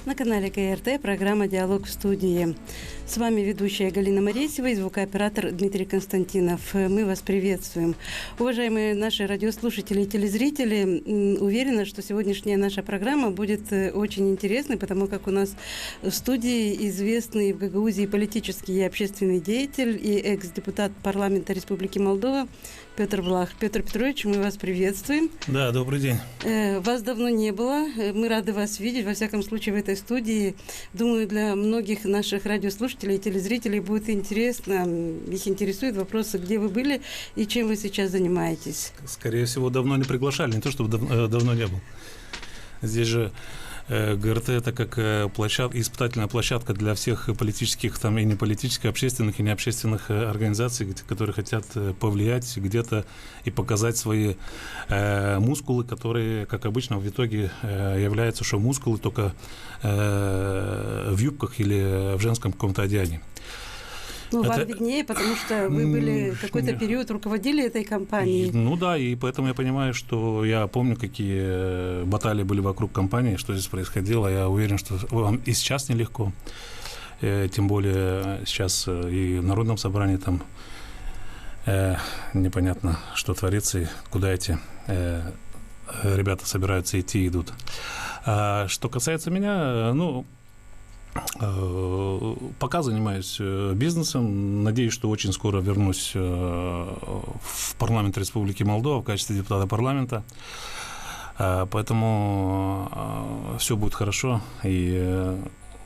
На канале КРТ программа «Диалог в студии». С вами ведущая Галина Моресева и звукооператор Дмитрий Константинов. Мы вас приветствуем. Уважаемые наши радиослушатели и телезрители, уверена, что сегодняшняя наша программа будет очень интересной, потому как у нас в студии известный в Гагаузии политический и общественный деятель и экс-депутат парламента Республики Молдова Петр Влах. Петр Петрович, мы вас приветствуем. Да, добрый день. Вас давно не было. Мы рады вас видеть, во всяком случае, в этой студии. Думаю, для многих наших радиослушателей и телезрителей будет интересно. Их интересуют вопросы, где вы были и чем вы сейчас занимаетесь. Скорее всего, давно не приглашали, не то, чтобы давно не был. Здесь же ГРТ – это как испытательная площадка для всех политических там, и неполитических, общественных и необщественных организаций, которые хотят повлиять где-то и показать свои мускулы, которые, как обычно, в итоге являются, что мускулы только в юбках или в женском каком-то одеянии. Ну, вам виднее, потому что вы были какой-то период руководили этой компанией. Ну да, и поэтому я понимаю, что я помню, какие баталии были вокруг компании, что здесь происходило. Я уверен, что вам и сейчас нелегко. Тем более сейчас и в Народном собрании там непонятно, что творится и куда эти ребята собираются идти и идут. А что касается меня, пока занимаюсь бизнесом. Надеюсь, что очень скоро вернусь в парламент Республики Молдова в качестве депутата парламента. Поэтому все будет хорошо. И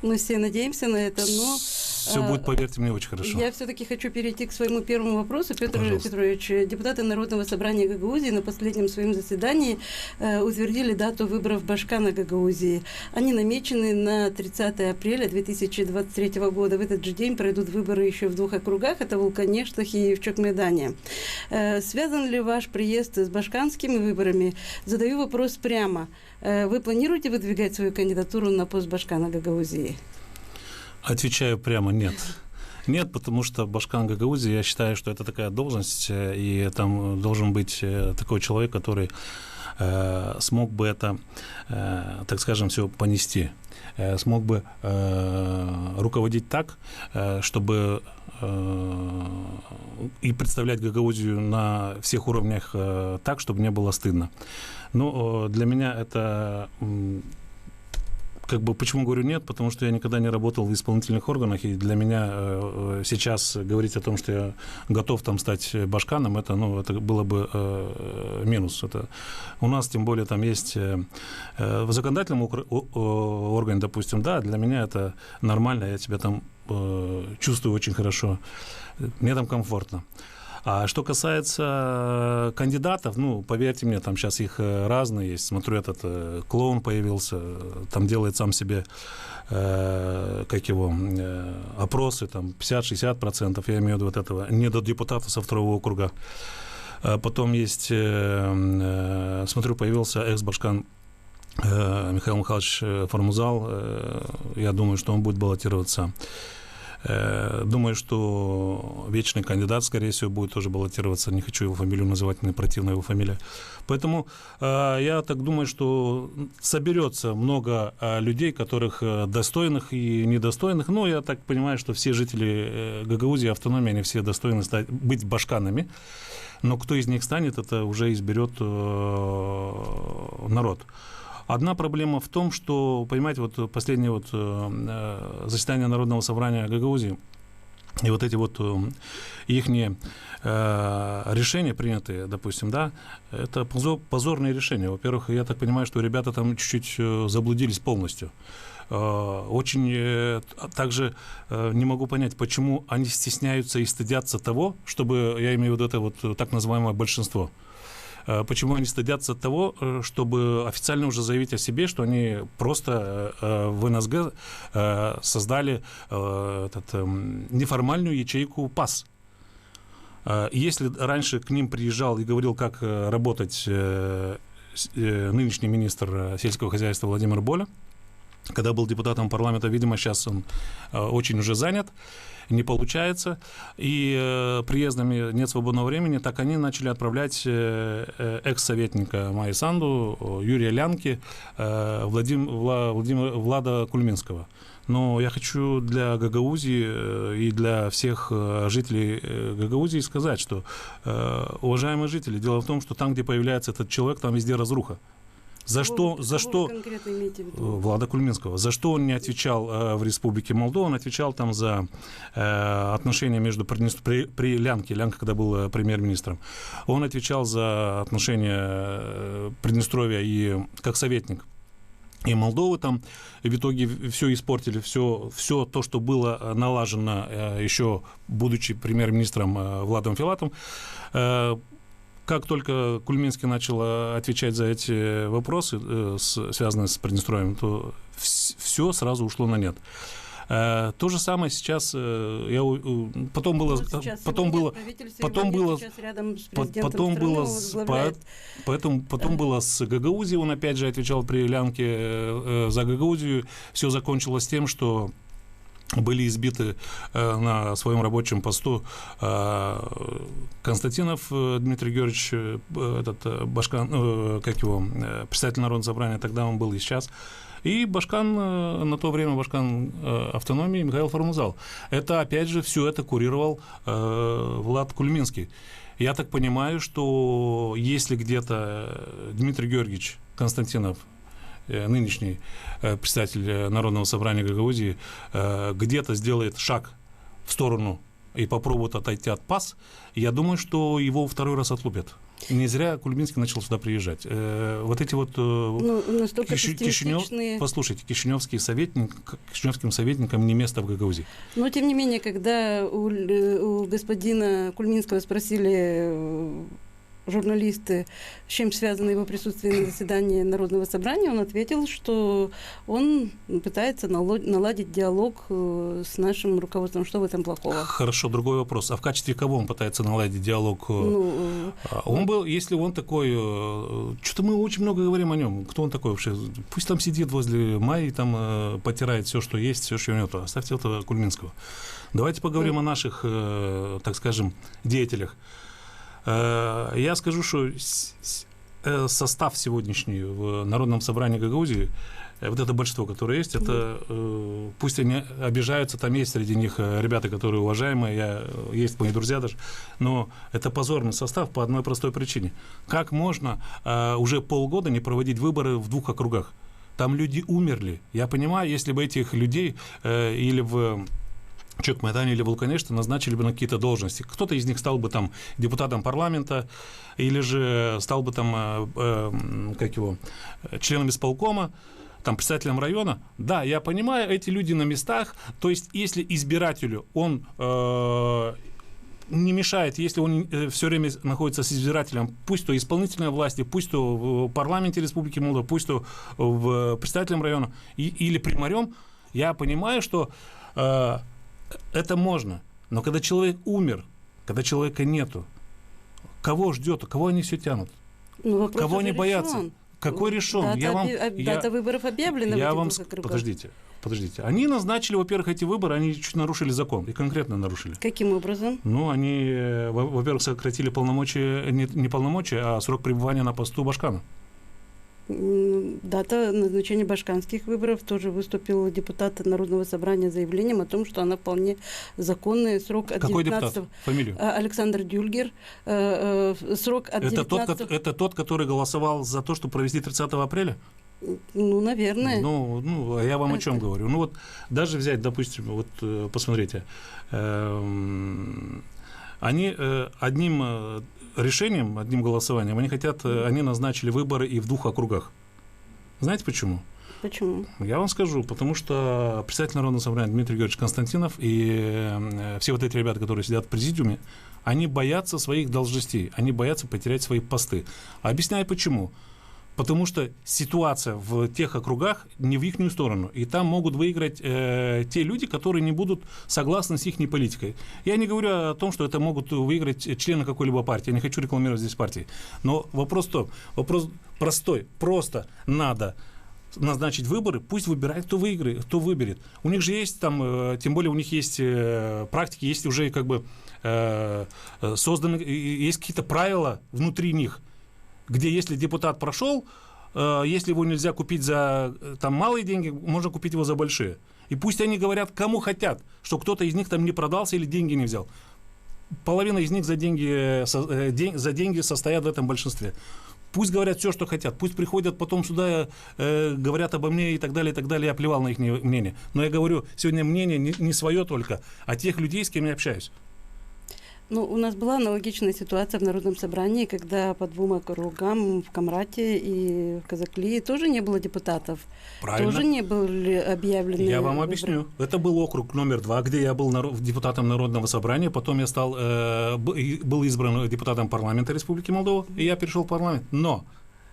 мы все надеемся на это, но все будет, поверьте мне, очень хорошо. Я все-таки хочу перейти к своему первому вопросу. Петр Петрович, депутаты Народного собрания Гагаузии на последнем своем заседании утвердили дату выборов Башкана Гагаузии. Они намечены на 30 апреля 2023 года. В этот же день пройдут выборы еще в двух округах. Это Вулканештах и в Чокмедане. Связан ли ваш приезд с башканскими выборами? Задаю вопрос прямо. Вы планируете выдвигать свою кандидатуру на пост Башкана Гагаузии? Отвечаю прямо нет. Нет, потому что Башкан Гагаузии, я считаю, что это такая должность, и там должен быть такой человек, который смог бы это, так скажем, все понести, смог бы руководить так, чтобы и представлять Гагаузию на всех уровнях так, чтобы не было стыдно. Но для меня это... Почему говорю нет? Потому что я никогда не работал в исполнительных органах, и для меня сейчас говорить о том, что я готов там стать башканом, это было бы минус. У нас, тем более, там есть в законодательном органе, допустим, да, для меня это нормально, я себя там чувствую очень хорошо, мне там комфортно. А что касается кандидатов, поверьте мне, там сейчас их разные есть. Смотрю, этот клоун появился, там делает сам себе, опросы, там 50-60%, я имею в виду вот этого, не до депутата со второго округа. Потом есть, смотрю, появился экс-башкан Михаил Михайлович Формузал, я думаю, что он будет баллотироваться. Думаю, что вечный кандидат, скорее всего, будет тоже баллотироваться. Не хочу его фамилию называть, мне противна его фамилия. Поэтому я так думаю, что соберется много людей, которых достойных и недостойных. Но я так понимаю, что все жители Гагаузии, автономии, они все достойны быть башканами. Но кто из них станет, это уже изберет народ. Одна проблема в том, что, понимаете, вот последнее заседание Народного собрания Гагаузии, и вот эти ихние решения принятые, допустим, да, это позорные решения. Во-первых, я так понимаю, что ребята там чуть-чуть заблудились полностью. Очень также не могу понять, почему они стесняются и стыдятся того, чтобы, я имею в виду это так называемое большинство. Почему они стыдятся того, чтобы официально уже заявить о себе, что они просто в НСГ создали неформальную ячейку ПАС. Если раньше к ним приезжал и говорил, как работать нынешний министр сельского хозяйства Владимир Боля, когда был депутатом парламента, видимо, сейчас он очень уже занят, не получается, и приездами нет свободного времени, так они начали отправлять экс-советника Майи Санду, Юрия Лянки, Влада Кульминского. Но я хочу для Гагаузии и для всех жителей Гагаузии сказать, что, уважаемые жители, дело в том, что там, где появляется этот человек, там везде разруха. За что Влада Кульминского, за что он не отвечал в Республике Молдова, он отвечал там за отношения между при Лянке, когда был премьер-министром, он отвечал за отношения Приднестровья и как советник и Молдовы там, в итоге все испортили, все то, что было налажено еще будучи премьер-министром Владом Филатом. Как только Кульминский начал отвечать за эти вопросы, связанные с Приднестровьем, то все сразу ушло на нет. То же самое сейчас, потом было с Гагаузией, он опять же отвечал при Лянке за Гагаузию, все закончилось тем, что были избиты на своем рабочем посту Константинов Дмитрий Георгиевич, Башкан, председатель Народного собрания, тогда он был и сейчас, и Башкан, на то время Башкан автономии Михаил Формузал. Это, опять же, все это курировал Влад Кульминский. Я так понимаю, что если где-то Дмитрий Георгиевич Константинов, нынешний председатель Народного собрания Гагаузии, где-то сделает шаг в сторону и попробует отойти от ПАС, я думаю, что его второй раз отлупят. И не зря Кульминский начал сюда приезжать. Вот эти вот послушайте, кишиневским советникам не место в Гагаузии. Но, тем не менее, когда у господина Кульминского спросили журналисты, с чем связано его присутствие на заседании Народного собрания, он ответил, что он пытается наладить диалог с нашим руководством. Что в этом плохого? Хорошо, другой вопрос. А в качестве кого он пытается наладить диалог? Он был, если он такой... Что-то мы очень много говорим о нем. Кто он такой вообще? Пусть там сидит возле Майи, там потирает все, что есть, все, что у него. Оставьте этого Кульминского. Давайте поговорим о наших, так скажем, деятелях. Я скажу, что состав сегодняшний в Народном собрании Гагаузии, вот это большинство, которое есть, это пусть они обижаются, там есть среди них ребята, которые уважаемые, есть мои друзья даже, но это позорный состав по одной простой причине. Как можно уже полгода не проводить выборы в 2 округах? Там люди умерли. Я понимаю, если бы этих людей или в Чок-Майдане или Вулканеште назначили бы на какие-то должности. Кто-то из них стал бы там депутатом парламента, или же стал бы там, членом исполкома, там, председателем района. Да, я понимаю, эти люди на местах, то есть если избирателю он не мешает, если он все время находится с избирателем, пусть то исполнительной власти, пусть то в парламенте Республики Молдова, пусть то в председателем района или примарем, я понимаю, что это можно, но когда человек умер, когда человека нету, кого ждет, кого они все тянут? Кого они боятся? Какой решен? Дата выборов объявлена. Подождите. Они назначили, во-первых, эти выборы, они чуть нарушили закон, и конкретно нарушили. Каким образом? Они, во-первых, сократили полномочия, не полномочия, а срок пребывания на посту Башкана. Дата назначения башканских выборов, тоже выступил депутат Народного собрания с заявлением о том, что она вполне законная. Срок от Какой 19... депутат? Фамилию? Александр Дюльгер. Срок от 19... Это тот, который голосовал за то, чтобы провести 30 апреля? Наверное. Я вам о чем говорю. Даже взять, допустим, посмотрите, они одним решением, одним голосованием, они назначили выборы и в 2 округах. Знаете почему? Почему? Я вам скажу, потому что председатель Народного собрания Дмитрий Георгиевич Константинов и все вот эти ребята, которые сидят в президиуме, они боятся своих должностей, они боятся потерять свои посты. Объясняю почему. Потому что ситуация в тех округах не в их сторону. И там могут выиграть те люди, которые не будут согласны с их политикой. Я не говорю о том, что это могут выиграть члены какой-либо партии. Я не хочу рекламировать здесь партии. Но вопрос простой. Просто надо назначить выборы, пусть выбирает, кто выиграет, кто выберет. У них же есть там, тем более у них есть практики, есть уже как бы созданы, есть какие-то правила внутри них, где если депутат прошел, если его нельзя купить за там малые деньги, можно купить его за большие. И пусть они говорят, кому хотят, что кто-то из них там не продался или деньги не взял. Половина из них за деньги состоят в этом большинстве. Пусть говорят все, что хотят. Пусть приходят потом сюда, говорят обо мне и так далее, и так далее. Я плевал на их мнение. Но я говорю сегодня мнение не свое только, а тех людей, с кем я общаюсь. Ну, у нас была аналогичная ситуация в Народном собрании, когда по 2 округам в Камрате и в Казаклии тоже не было депутатов. Правильно. Тоже не были объявлены. Я вам выборы. объясню. Это был округ номер 2, где я был депутатом Народного собрания, потом я был избран депутатом парламента Республики Молдова, и я перешел в парламент. Но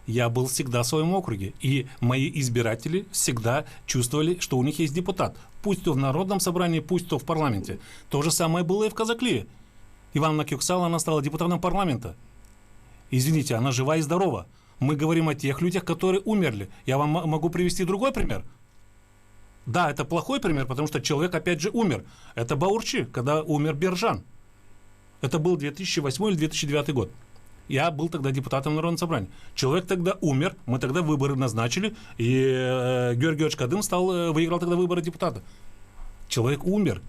я был всегда в своем округе, и мои избиратели всегда чувствовали, что у них есть депутат. Пусть то в Народном собрании, пусть то в парламенте. То же самое было и в Казаклии. Ивановна Кюксала, она стала депутатом парламента. Извините, она жива и здорова. Мы говорим о тех людях, которые умерли. Я вам могу привести другой пример. Да, это плохой пример, потому что человек опять же умер. Это Баурчи, когда умер Бержан. Это был 2008 или 2009 год. Я был тогда депутатом Народного собрания. Человек тогда умер, мы тогда выборы назначили, и Георгий Георгиевич Кадым выиграл тогда выборы депутата. Человек умер.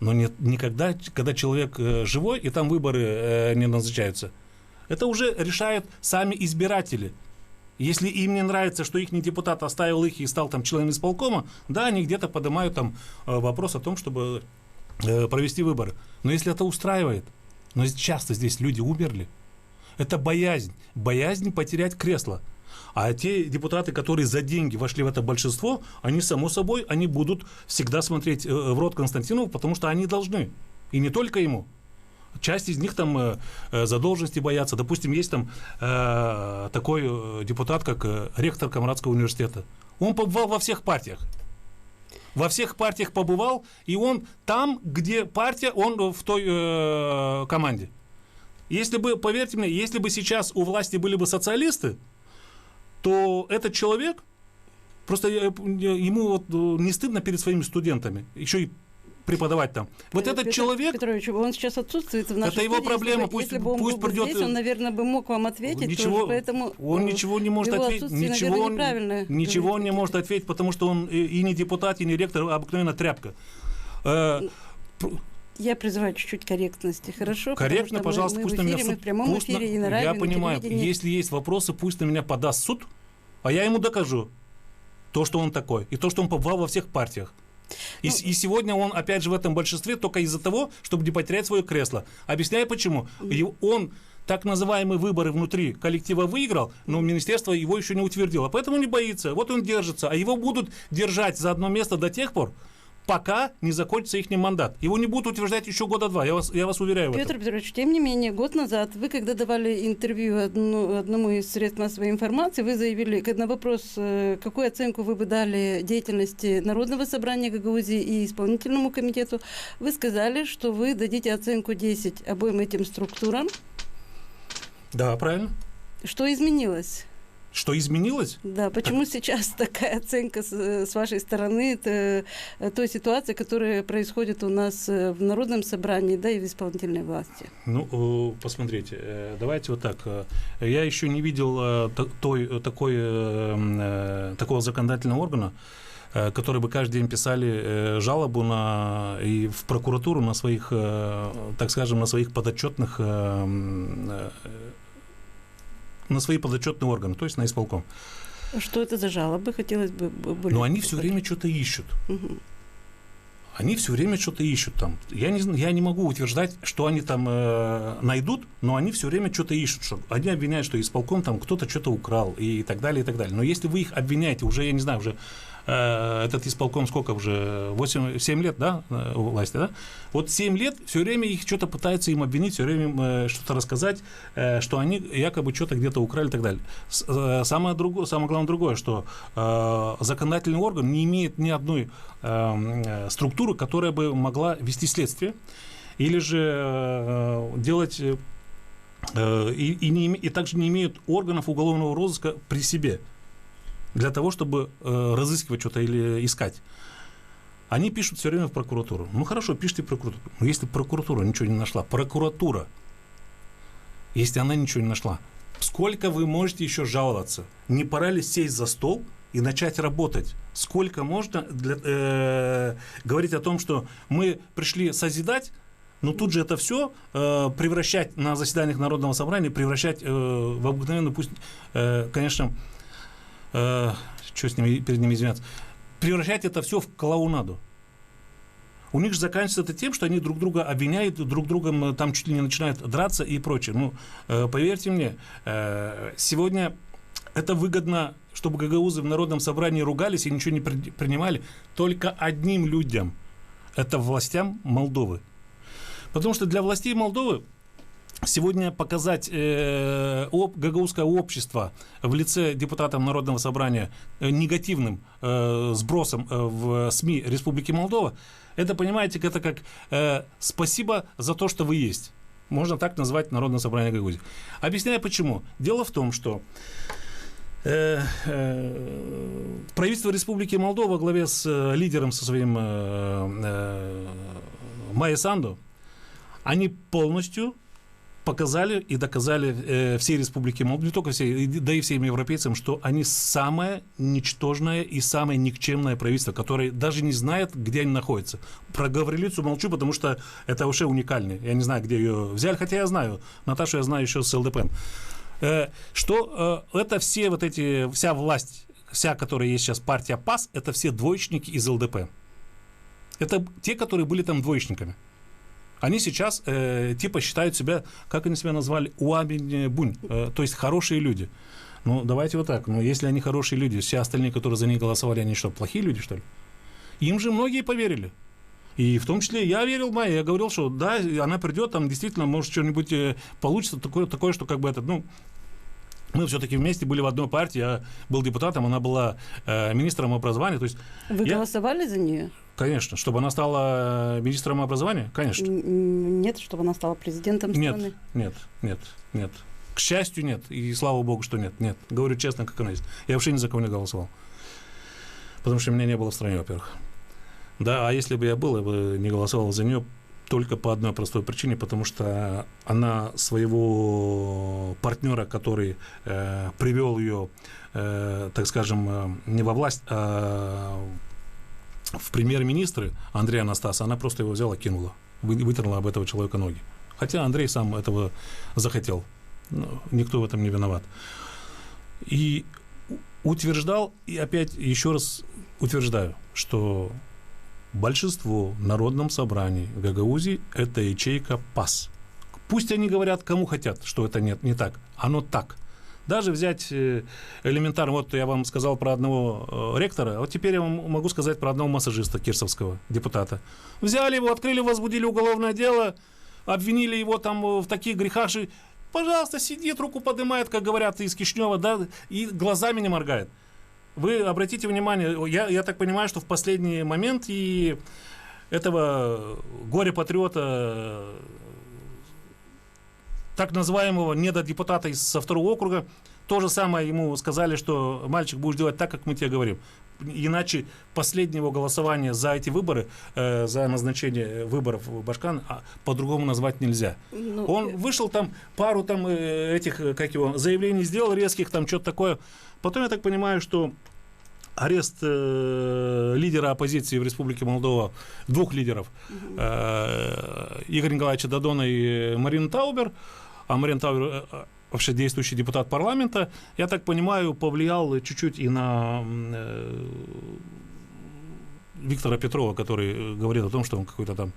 Но никогда, когда человек живой, и там выборы не назначаются, это уже решают сами избиратели. Если им не нравится, что их депутат оставил их и стал там членом исполкома, да, они где-то поднимают там вопрос о том, чтобы провести выборы. Но если это устраивает, но часто здесь люди умерли, это боязнь потерять кресло. А те депутаты, которые за деньги вошли в это большинство, они, само собой, они будут всегда смотреть в рот Константинову, потому что они должны. И не только ему. Часть из них там задолженности боятся. Допустим, есть там такой депутат, как ректор Камрадского университета. Он побывал во всех партиях. Во всех партиях побывал, и он там, где партия, он в той команде. Если бы, поверьте мне, если бы сейчас у власти были бы социалисты, то этот человек, просто ему вот не стыдно перед своими студентами, еще и преподавать там. Вот этот человек... Петрович, он сейчас отсутствует в нашей это его проблема, если бы он был придет... здесь, он, наверное, бы мог вам ответить, ничего, тоже, поэтому он ничего не может ответить, ничего он не может ответить, потому что он и не депутат, и не ректор, а обыкновенно тряпка. Я призываю чуть-чуть корректности, хорошо? Корректно, пожалуйста, пусть на меня в прямом эфире и на радио, я понимаю, если есть вопросы, пусть на меня подаст суд, а я ему докажу то, что он такой, и то, что он побывал во всех партиях. И сегодня он, опять же, в этом большинстве только из-за того, чтобы не потерять свое кресло. Объясняю, почему. Он так называемые выборы внутри коллектива выиграл, но министерство его еще не утвердило. Поэтому не боится. Вот он держится. А его будут держать за одно место до тех пор, пока не закончится их мандат. Его не будут утверждать еще года 2, я вас уверяю в этом. Петр Петрович, тем не менее, год назад вы, когда давали интервью одному из средств массовой информации, вы заявили на вопрос, какую оценку вы бы дали деятельности Народного собрания Гагаузии и исполнительному комитету, вы сказали, что вы дадите оценку 10 обоим этим структурам. Да, правильно. Что изменилось? Что изменилось? Да, почему сейчас такая оценка с вашей стороны той ситуации, которая происходит у нас в Народном собрании, да, и в исполнительной власти? Ну, посмотрите, давайте вот так. Я еще не видел такого законодательного органа, которые бы каждый день писали жалобу и в прокуратуру на своих, так скажем, на своих подотчетных на свои подотчетные органы, то есть на исполком. Что это за жалобы? Хотелось бы более... Но они все время что-то ищут. Угу. Они все время что-то ищут там. Я не могу утверждать, что они там найдут, но они все время что-то ищут. Что они обвиняют, что исполком там кто-то что-то украл и так далее, и так далее. Но если вы их обвиняете, уже, я не знаю, уже этот исполком сколько уже? 7 лет, да, у власти, да? Вот 7 лет все время их что-то пытаются им обвинить, все время что-то рассказать, что они якобы что-то где-то украли и так далее. Самое главное другое, что законодательный орган не имеет ни одной структуры, которая бы могла вести следствие или же делать и также не имеют органов уголовного розыска при себе. для того, чтобы разыскивать что-то или искать. Они пишут все время в прокуратуру. Ну хорошо, пишите в прокуратуру. Но если прокуратура ничего не нашла, прокуратура, если она ничего не нашла, сколько вы можете еще жаловаться? Не пора ли сесть за стол и начать работать? Сколько можно говорить о том, что мы пришли созидать, но тут же это все превращать на заседаниях Народного собрания, превращать в обыкновенную, пусть, конечно, что с ними, перед ними извиняться, превращать это все в клоунаду. У них же заканчивается это тем, что они друг друга обвиняют, друг другом там чуть ли не начинают драться и прочее. Ну, поверьте мне, сегодня это выгодно, чтобы гагаузы в Народном собрании ругались и ничего не принимали только одним людям. Это властям Молдовы. Потому что для властей Молдовы сегодня показать гагаузское общество в лице депутатов Народного собрания негативным сбросом в СМИ Республики Молдова, это, понимаете, это как спасибо за то, что вы есть. Можно так назвать Народное собрание Гагаузии. Объясняю почему. Дело в том, что правительство Республики Молдова во главе с лидером со своим Майя Санду, они полностью показали и доказали всей Республике Молдова, не только всей, да и всем европейцам, что они самое ничтожное и самое никчемное правительство, которое даже не знает, где они находятся. Про Гаврилицу молчу, потому что это вообще уникально. Я не знаю, где ее взяли, хотя я знаю. Наташу я знаю еще с ЛДП. Что это все вот эти, вся власть, вся, которая есть сейчас партия ПАС, это все двоечники из ЛДП. Это те, которые были там двоечниками. Они сейчас типа считают себя, как они себя назвали, уабинь-бунь, то есть хорошие люди. Ну, давайте вот так. Ну, если они хорошие люди, все остальные, которые за них голосовали, они что, плохие люди, что ли? Им же многие поверили. И в том числе я верил в Майю. Я говорил, что да, она придет, там действительно, может, что-нибудь получится, такое, что как бы это, ну, мы все-таки вместе были в одной партии. Я был депутатом, она была министром образования. То есть вы голосовали за нее? Конечно. Чтобы она стала министром образования? Конечно. Нет, чтобы она стала президентом страны? Нет. К счастью, нет. И слава богу, что нет. Нет. Говорю честно, как оно есть. Я вообще ни за кого не голосовал. Потому что меня не было в стране, во-первых. Да, а если бы я был, я бы не голосовал за нее только по одной простой причине, потому что она своего партнера, который привел ее, так скажем, не во власть, а в премьер-министры Андрея Анастаса, она просто его взяла, кинула, вытерла об этого человека ноги. Хотя Андрей сам этого захотел. Никто в этом не виноват. И утверждал, и опять еще раз утверждаю, что большинство в Народном собрании Гагаузии – это ячейка ПАС. Пусть они говорят, кому хотят, что это не так. Оно так. Даже взять элементарно, вот я вам сказал про одного ректора, вот теперь я вам могу сказать про одного массажиста кирсовского, депутата. Взяли его, открыли, возбудили уголовное дело, обвинили его там в таких грехах, что, пожалуйста, сидит, руку поднимает, как говорят из Кишинева, да, и глазами не моргает. Вы обратите внимание, я так понимаю, что в последний момент и этого горе-патриота, так называемого недодепутата со второго округа, то же самое ему сказали, что мальчик, будешь делать так, как мы тебе говорим. Иначе последнего голосования за эти выборы, за назначение выборов в Башкан, по-другому назвать нельзя. Он вышел там, пару там этих, как его, заявлений сделал резких, там что-то такое. Потом я так понимаю, что арест лидера оппозиции в Республике Молдова, двух лидеров, Игоря Николаевича Додона и Марины Таубер, а Марина Таубер вообще действующий депутат парламента, я так понимаю, повлиял чуть-чуть и на Виктора Петрова, который говорит о том, что он какой-то там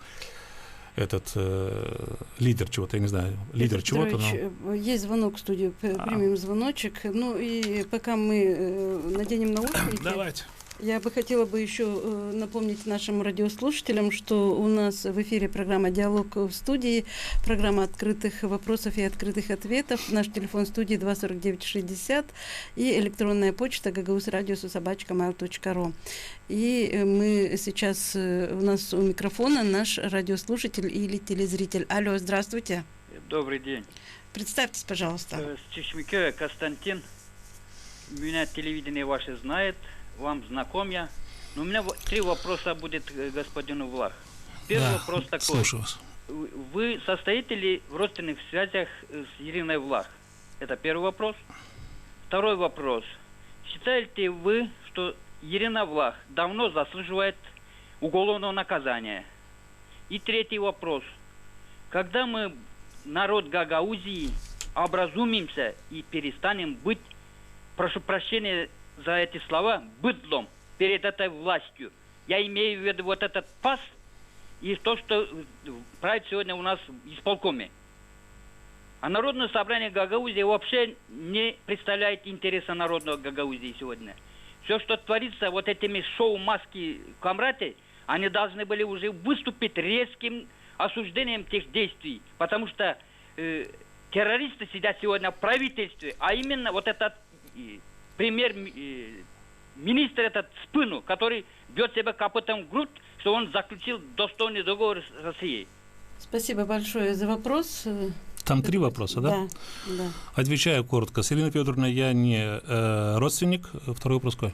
лидер чего-то, я не знаю, лидер чего-то. Но... Есть звонок в студию, примем звоночек. Ну и пока мы наденем наушники, давайте. Я бы хотела бы еще напомнить нашим радиослушателям, что у нас в эфире программа «Диалог в студии», программа открытых вопросов и открытых ответов. Наш телефон студии 249-60 и электронная почта gagauzradio@mail.ru. И мы сейчас, у нас у микрофона наш радиослушатель или телезритель. Алло, здравствуйте. Добрый день. Представьтесь, пожалуйста. С Чешмикея Константин. меня телевидение ваше знает, вам знаком я. Но у меня 3 вопроса будет к господину Влах. Первый вопрос такой. Слушаю вас. Вы состоите ли в родственных связях с Ириной Влах? Это первый вопрос. Второй вопрос. Считаете вы, что Ирина Влах давно заслуживает уголовного наказания? И третий вопрос. Когда мы, народ Гагаузии, образумимся и перестанем быть, прошу прощения за эти слова, быдлом перед этой властью. Я имею в виду вот этот пас и то, что правит сегодня у нас в исполкоме. А Народное собрание Гагаузии вообще не представляет интереса народного Гагаузии сегодня. Все, что творится вот этими шоу-маски комраты, они должны были уже выступить резким осуждением тех действий. Потому что террористы сидят сегодня в правительстве, а именно вот этот премьер-министр, этот Спыну, который бьет себя копытом в грудь, что он заключил достойный договор с Россией. Спасибо большое за вопрос. Там 3 вопроса, да? Да. Отвечаю коротко. С Ириной Федоровной я не родственник. Второй вопрос какой?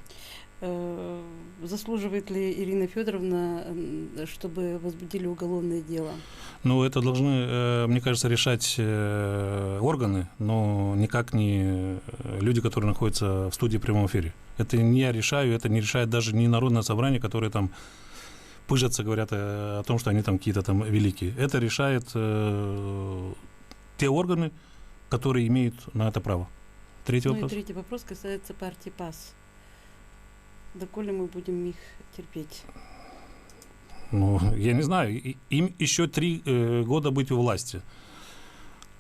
Заслуживает ли Ирина Федоровна, чтобы возбудили уголовное дело? Ну, это должны, мне кажется, решать органы, но никак не люди, которые находятся в студии в прямом эфире. Это не я решаю, это не решает даже не Народное собрание, которое там пыжатся, говорят о том, что они там какие-то там великие. Это решает те органы, которые имеют на это право. Третий вопрос. И третий вопрос касается партии ПАС. Доколе мы будем их терпеть? Ну, я не знаю. Им еще 3 года быть у власти.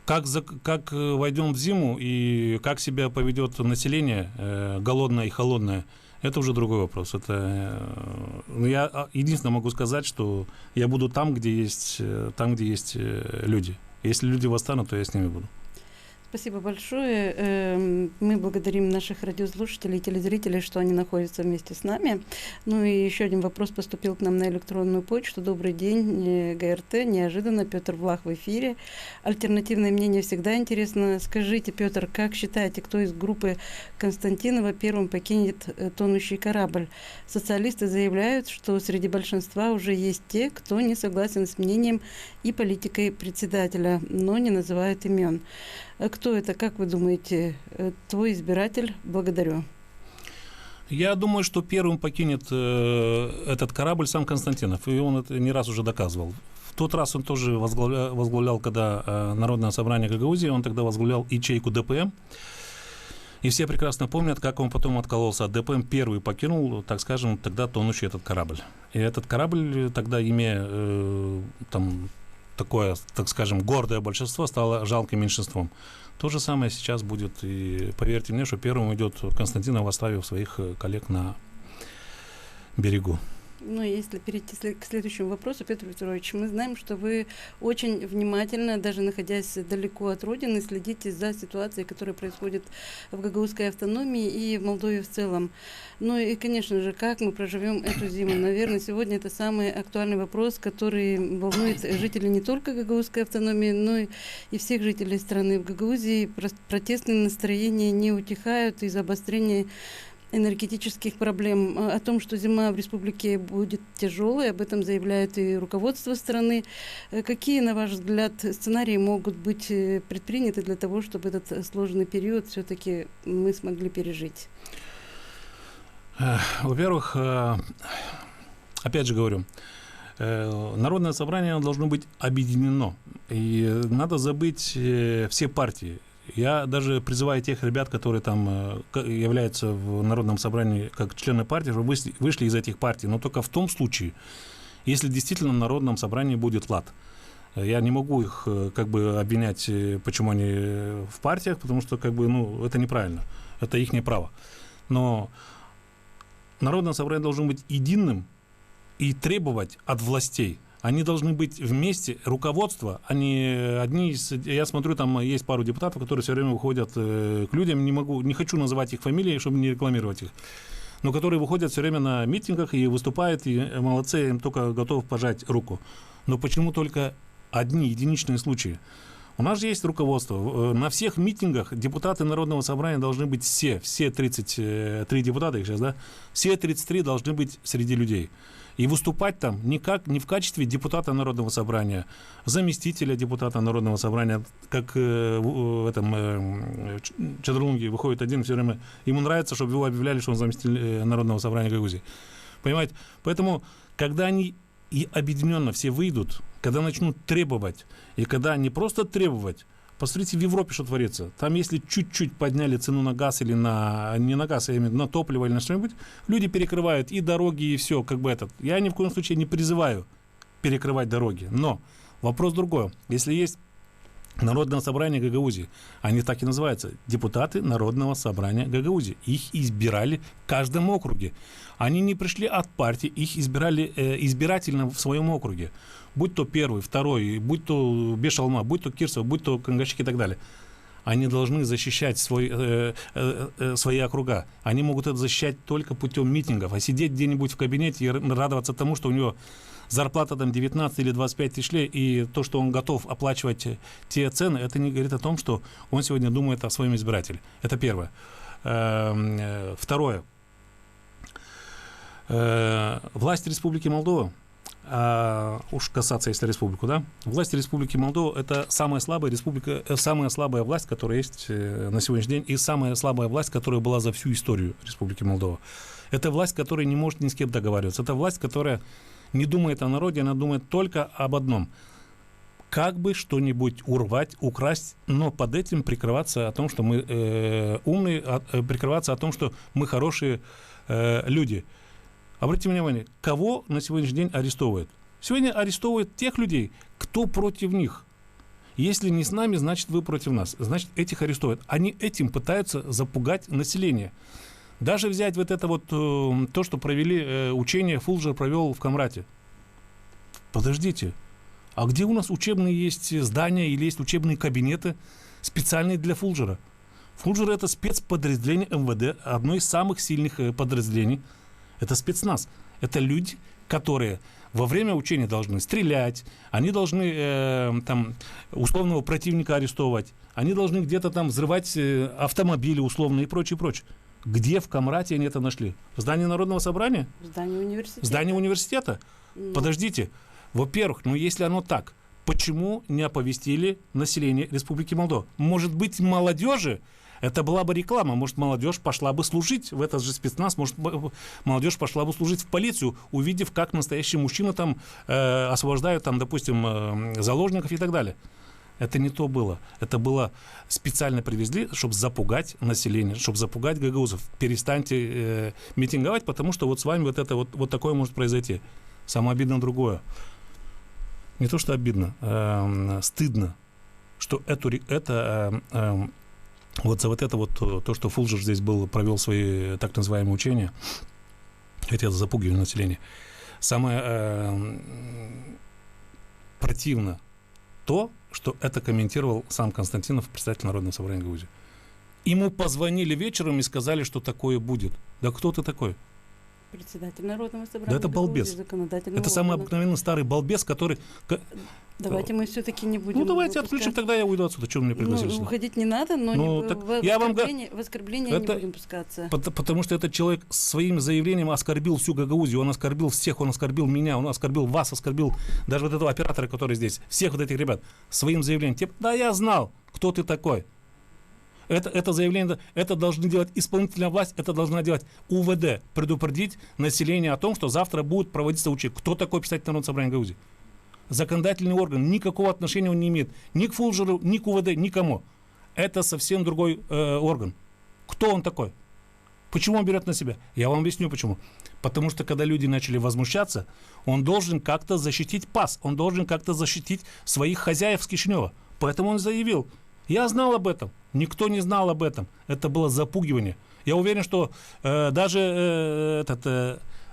Как войдем в зиму и как себя поведет население, голодное и холодное, это уже другой вопрос. Я единственное могу сказать, что я буду там, где есть люди. Если люди восстанут, то я с ними буду. Спасибо большое. Мы благодарим наших радиослушателей и телезрителей, что они находятся вместе с нами. Ну и еще один вопрос поступил к нам на электронную почту. Добрый день, ГРТ. Неожиданно Петр Влах в эфире. Альтернативное мнение всегда интересно. Скажите, Петр, как считаете, кто из группы Константинова первым покинет тонущий корабль? Социалисты заявляют, что среди большинства уже есть те, кто не согласен с мнением и политикой председателя, но не называют имен. Кто это, как вы думаете, твой избиратель? Благодарю. Я думаю, что первым покинет этот корабль сам Константинов, и он это не раз уже доказывал. В тот раз он тоже возглавлял, когда Народное собрание Гагаузии, он тогда возглавлял ячейку ДПМ. И все прекрасно помнят, как он потом откололся от ДПМ, первый покинул, так скажем, тогда тонущий этот корабль. И этот корабль тогда, имея такое, так скажем, гордое большинство, стало жалким меньшинством. То же самое сейчас будет, и поверьте мне, что первым идет Константинов, оставив своих коллег на берегу. Ну, если перейти к следующему вопросу, Петр Петрович, мы знаем, что вы очень внимательно, даже находясь далеко от родины, следите за ситуацией, которая происходит в гагаузской автономии и в Молдове в целом. Ну и, конечно же, как мы проживем эту зиму? Наверное, сегодня это самый актуальный вопрос, который волнует жителей не только гагаузской автономии, но и всех жителей страны. В Гагаузии протестные настроения не утихают из-за обострения энергетических проблем. О том, что зима в республике будет тяжелой, об этом заявляет и руководство страны. Какие, на ваш взгляд, сценарии могут быть предприняты для того, чтобы этот сложный период все-таки мы смогли пережить? Во-первых, опять же говорю, Народное собрание должно быть объединено. И надо забыть все партии. Я даже призываю тех ребят, которые там являются в Народном собрании как члены партии, чтобы вышли из этих партий, но только в том случае, если действительно в Народном собрании будет лад. Я не могу их как бы обвинять, почему они в партиях, потому что как бы, это неправильно, это их право. Но Народное собрание должно быть единым и требовать от властей. Они должны быть вместе, руководство, они одни из... Я смотрю, там есть пару депутатов, которые все время выходят к людям, не хочу называть их фамилии, чтобы не рекламировать их, но которые выходят все время на митингах и выступают, и молодцы, им только готов пожать руку. Но почему только одни единичные случаи? У нас же есть руководство. На всех митингах депутаты Народного собрания должны быть все 33 депутата, их сейчас, да, все 33 должны быть среди людей. И выступать там не в качестве депутата Народного собрания, заместителя депутата Народного собрания, как в этом Чадрлунге выходит один все время, ему нравится, чтобы его объявляли, что он заместитель Народного собрания Гагаузии. Понимаете? Поэтому, когда они и объединенно все выйдут, когда начнут требовать, и когда не просто требовать, посмотрите, в Европе что творится. Там, если чуть-чуть подняли цену на газ или не на газ, а именно на топливо или на что-нибудь, люди перекрывают и дороги, и все, как бы этот. Я ни в коем случае не призываю перекрывать дороги, но вопрос другой. Если есть Народное собрание Гагаузии, они так и называются, депутаты Народного собрания Гагаузии. Их избирали в каждом округе. Они не пришли от партии, их избирали избирательно в своем округе. Будь то первый, второй, будь то Бешалма, будь то Кирсов, будь то Кангашик и так далее. Они должны защищать свои округа. Они могут это защищать только путем митингов. А сидеть где-нибудь в кабинете и радоваться тому, что у него зарплата там 19 или 25 тысяч лей, и то, что он готов оплачивать те цены, это не говорит о том, что он сегодня думает о своем избирателе. Это первое. Второе. Власть Республики Молдова, уж касаться, если республику, да, власть Республики Молдова — это самая слабая республика, самая слабая власть, которая есть на сегодняшний день, и самая слабая власть, которая была за всю историю Республики Молдова. Это власть, которая не может ни с кем договариваться. Это власть, которая не думает о народе, она думает только об одном. Как бы что-нибудь урвать, украсть, но под этим прикрываться о том, что мы умные, прикрываться о том, что мы хорошие люди. Обратите внимание, кого на сегодняшний день арестовывают? Сегодня арестовывают тех людей, кто против них. Если не с нами, значит вы против нас. Значит, этих арестовывают. Они этим пытаются запугать население. Даже взять вот это вот, то, что провели учение, Фулджер провел в Камрате. Подождите, а где у нас учебные есть здания или есть учебные кабинеты специальные для Фулджера? Фулджер — это спецподразделение МВД, одно из самых сильных подразделений. Это спецназ. Это люди, которые во время учения должны стрелять, они должны там условного противника арестовывать, они должны где-то там взрывать автомобили условно и прочее, прочее. Где в Камрате они это нашли? В здании Народного собрания? В здании университета. В здании университета? Подождите. Во-первых, если оно так, почему не оповестили население Республики Молдова? Может быть, молодежи? Это была бы реклама. Может, молодежь пошла бы служить в этот же спецназ, может, молодежь пошла бы служить в полицию, увидев, как настоящий мужчина там освобождают, там, допустим, заложников и так далее. Это не то было. Это было специально привезли, чтобы запугать население, чтобы запугать гагаузов. Перестаньте митинговать, потому что вот с вами вот такое может произойти. Самое обидное другое. Не то, что обидно, стыдно, что вот за то, что Фулджер здесь провел свои так называемые учения, это запугивание населения. Самое противно то, что это комментировал сам Константинов, председатель Народного собрания Гагаузии. Ему позвонили вечером и сказали, что такое будет. Да кто ты такой? Председатель Народного собрания. Да это балбес. Это самый обыкновенный старый балбес, который... Давайте мы все-таки не будем... давайте отключим, тогда я уйду отсюда. Чего мне пригласили? Уходить не надо, но в оскорбление не будем пускаться. Потому что этот человек своим заявлением оскорбил всю Гагаузию, он оскорбил всех, он оскорбил меня, он оскорбил вас, оскорбил даже вот этого оператора, который здесь, всех вот этих ребят, своим заявлением. Да, я знал, кто ты такой. Это заявление, это должны делать исполнительная власть, это должна делать УВД, предупредить население о том, что завтра будет проводиться учение. Кто такой председатель Народного собрания Гагаузии? Законодательный орган, никакого отношения он не имеет ни к Фулджеру, ни к УВД, никому. Это совсем другой орган. Кто он такой? Почему он берет на себя? Я вам объясню почему. Потому что когда люди начали возмущаться, он должен как-то защитить ПАС, он должен как-то защитить своих хозяев с Кишинева. Поэтому он заявил: я знал об этом, никто не знал об этом. Это было запугивание. Я уверен, что даже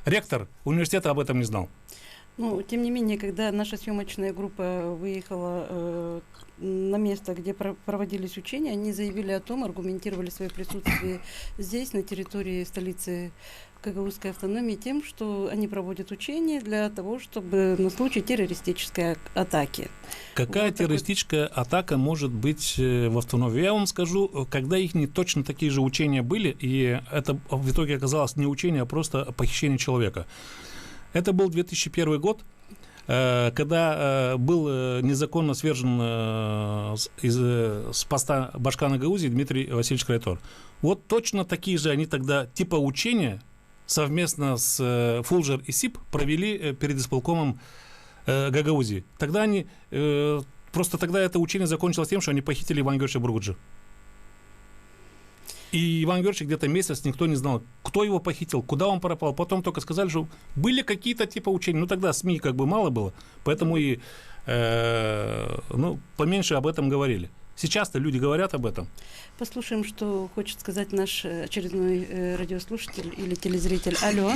ректор университета об этом не знал. Тем не менее, когда наша съемочная группа выехала на место, где проводились учения, они заявили о том, аргументировали свое присутствие здесь, на территории столицы гагаузской автономии тем, что они проводят учения для того, чтобы на случай террористической атаки. Какая вот террористическая атака может быть в автономии? Я вам скажу, когда их не точно такие же учения были, и это в итоге оказалось не учение, а просто похищение человека. Это был 2001 год, когда был незаконно свержен с поста Башкана Гагаузии Дмитрий Васильевич Крайтор. Вот точно такие же они тогда типа учения совместно с Фулжер и СИП провели перед исполкомом Гагаузии. Тогда они... Просто тогда это учение закончилось тем, что они похитили Ивана Георгиевича Бургуджи. И Иван Георгиевич где-то месяц никто не знал, кто его похитил, куда он пропал. Потом только сказали, что были какие-то типа учения. Ну, тогда СМИ как бы мало было, поэтому и поменьше об этом говорили. Сейчас-то люди говорят об этом. Послушаем, что хочет сказать наш очередной радиослушатель или телезритель. Алло.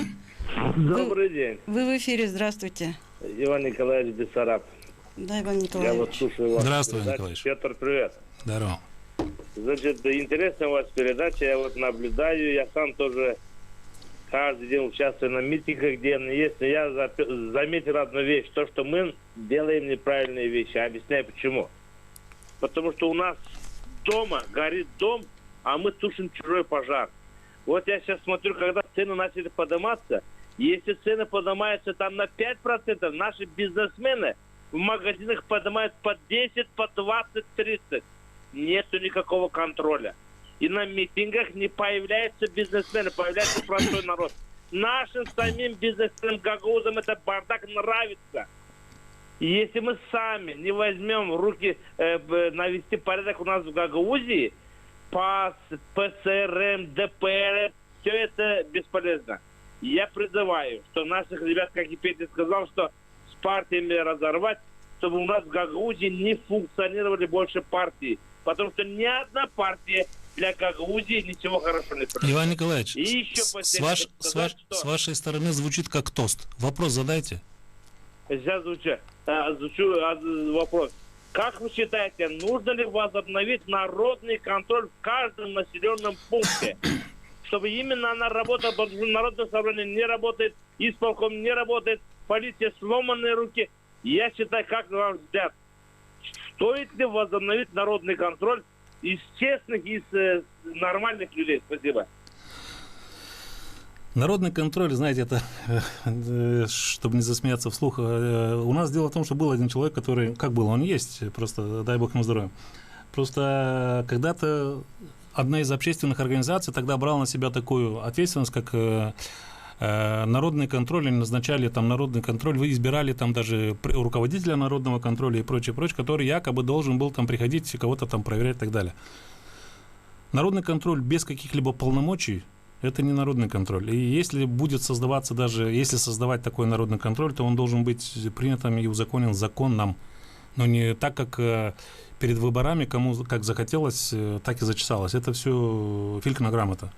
Добрый день. Вы в эфире, здравствуйте. Иван Николаевич Бессараб. Да, Иван Николаевич. Я вот слушаю вас. Здравствуй, Николаевич. Петр, привет. Здорово. Значит, интересная у вас передача, я вот наблюдаю, я сам тоже каждый день участвую на митингах, где они есть, но я заметил одну вещь, то, что мы делаем неправильные вещи. Объясняю почему. Потому что у нас дома горит дом, а мы тушим чужой пожар. Вот я сейчас смотрю, когда цены начали подниматься, если цены поднимаются там на 5%, наши бизнесмены в магазинах поднимают по 10, по 20, 30. Нету никакого контроля. И на митингах не появляются бизнесмены, появляется простой народ. Нашим самим бизнесменам, гагаузам, это бардак нравится. И если мы сами не возьмем в руки навести порядок у нас в Гагаузии, ПАС, ПСРМ, ДПР, все это бесполезно. Я призываю, что наших ребят, как и Петя сказал, что с партиями разорвать, чтобы у нас в Гагаузии не функционировали больше партии. Потому что ни одна партия для Гагаузии ничего хорошего не приносит. Иван Николаевич, и еще с вашей стороны звучит как тост. Вопрос задайте. Сейчас звучу вопрос. Как вы считаете, нужно ли возобновить народный контроль в каждом населенном пункте? Чтобы именно она работала, потому что народное собрание не работает, исполком не работает, полиция сломанные руки. Я считаю, как на ваш взгляд, стоит ли возобновить народный контроль из честных, из нормальных людей? Спасибо. Народный контроль, знаете, это, чтобы не засмеяться вслух, у нас дело в том, что был один человек, который, как был, он есть, просто дай бог ему здоровья. Просто когда-то одна из общественных организаций тогда брала на себя такую ответственность, как народный контроль, они назначали там народный контроль, вы избирали там даже руководителя народного контроля и прочее, который якобы должен был там приходить, кого-то там проверять и так далее. Народный контроль без каких-либо полномочий — это не народный контроль. И если будет создаваться даже, если создавать такой народный контроль, то он должен быть принятым и узаконен законом, но не так, как перед выборами кому как захотелось, так и зачесалось. Это все филькна грамота.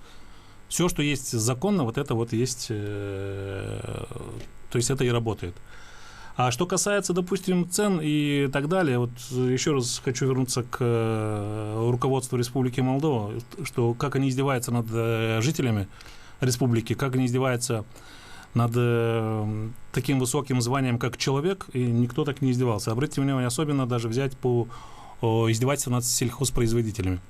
Все, что есть законно, вот это вот есть, то есть это и работает. А что касается, допустим, цен и так далее, вот еще раз хочу вернуться к руководству Республики Молдова, что как они издеваются над жителями республики, как они издеваются над таким высоким званием, как человек, и никто так не издевался. Обратите внимание, особенно даже взять по издевательству над сельхозпроизводителями.